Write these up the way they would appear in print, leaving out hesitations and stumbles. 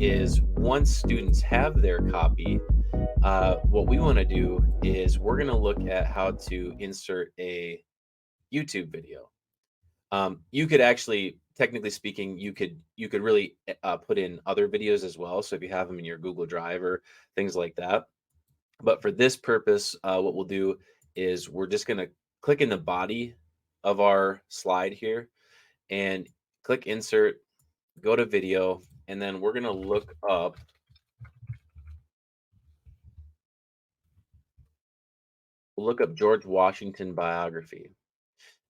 is once students have their copy, what we want to do is we're going to look at how to insert a YouTube video. You could actually, technically speaking, you could really put in other videos as well. So if you have them in your Google Drive or things like that. But for this purpose, what we'll do is we're just going to click in the body of our slide here and click insert, go to video, and then we're going to look up George Washington biography.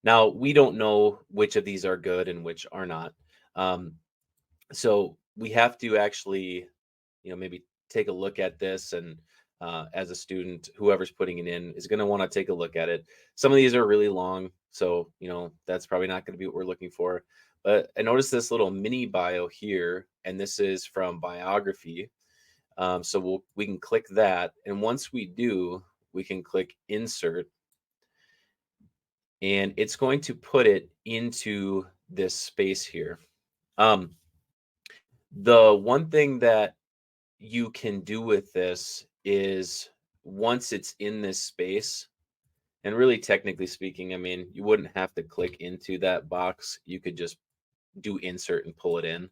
Now, we don't know which of these are good and which are not. Um, so we have to actually, maybe take a look at this, and as a student, whoever's putting it in is going to want to take a look at it. Some of these are really long, so that's probably not going to be what we're looking for. But I noticed this little mini bio here, and this is from biography. So we can click that, and once we do, we can click insert, and it's going to put it into this space here. Um, the one thing that you can do with this is once it's in this space, and really technically speaking, I mean, you wouldn't have to click into that box. You could just do insert and pull it in.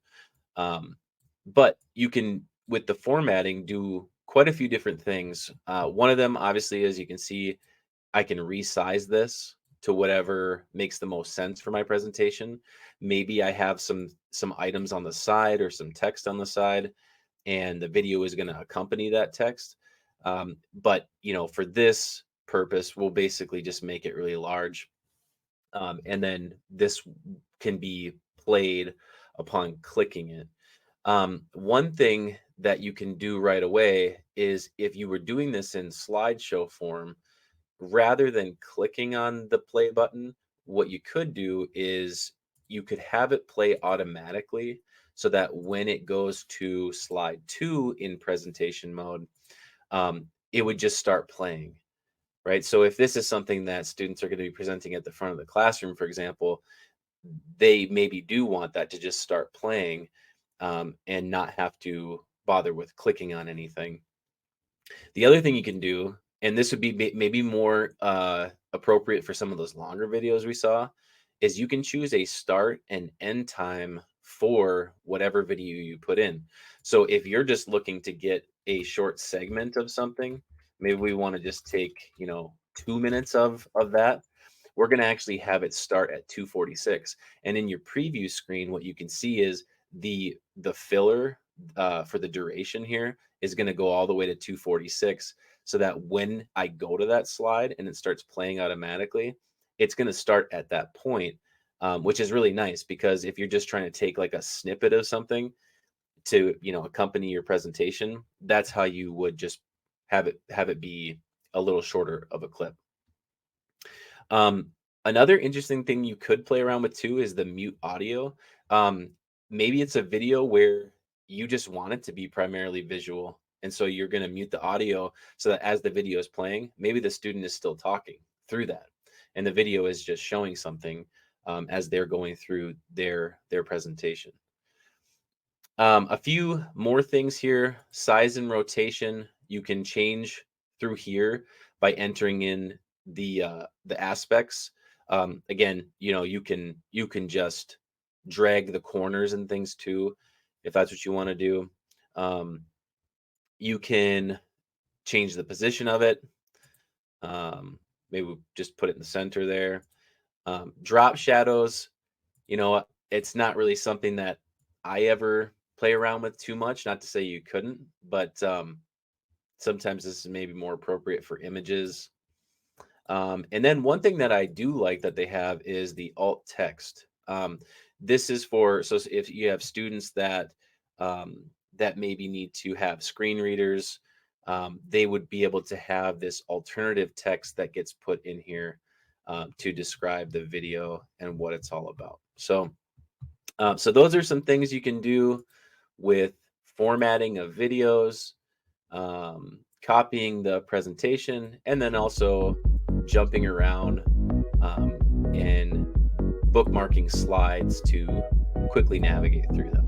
But you can, with the formatting, do quite a few different things. One of them, obviously, as you can see, I can resize this to whatever makes the most sense for my presentation. Maybe I have some items on the side or some text on the side, and the video is going to accompany that text. But for this purpose, we'll basically just make it really large, and then this can be played upon clicking it. One thing that you can do right away is, if you were doing this in slideshow form, rather than clicking on the play button, what you could do is you could have it play automatically, so that when it goes to slide 2 in presentation mode, it would just start playing, right? So if this is something that students are going to be presenting at the front of the classroom, for example, they maybe do want that to just start playing, and not have to bother with clicking on anything. The other thing you can do, and this would be maybe more appropriate for some of those longer videos we saw, is you can choose a start and end time for whatever video you put in. So if you're just looking to get a short segment of something, maybe we want to just take 2 minutes of that. We're going to actually have it start at 2:46, and in your preview screen, what you can see is the filler for the duration here is going to go all the way to 2:46, so that when I go to that slide and it starts playing automatically, it's going to start at that point, which is really nice, because if you're just trying to take like a snippet of something to accompany your presentation, that's how you would just have it be a little shorter of a clip. Another interesting thing you could play around with too is the mute audio. Maybe it's a video where you just want it to be primarily visual, and so you're going to mute the audio so that as the video is playing, maybe the student is still talking through that, and the video is just showing something as they're going through their presentation. A few more things here: size and rotation. You can change through here by entering in the aspects. Again, you can just drag the corners and things too, if that's what you want to do. You can change the position of it. Maybe we'll just put it in the center there. Drop shadows, it's not really something that I ever play around with too much. Not to say you couldn't, but sometimes this is maybe more appropriate for images. And then one thing that I do like that they have is the alt text. This is so if you have students that maybe need to have screen readers, they would be able to have this alternative text that gets put in here to describe the video and what it's all about. So those are some things you can do with formatting of videos, copying the presentation, and then also jumping around and bookmarking slides to quickly navigate through them.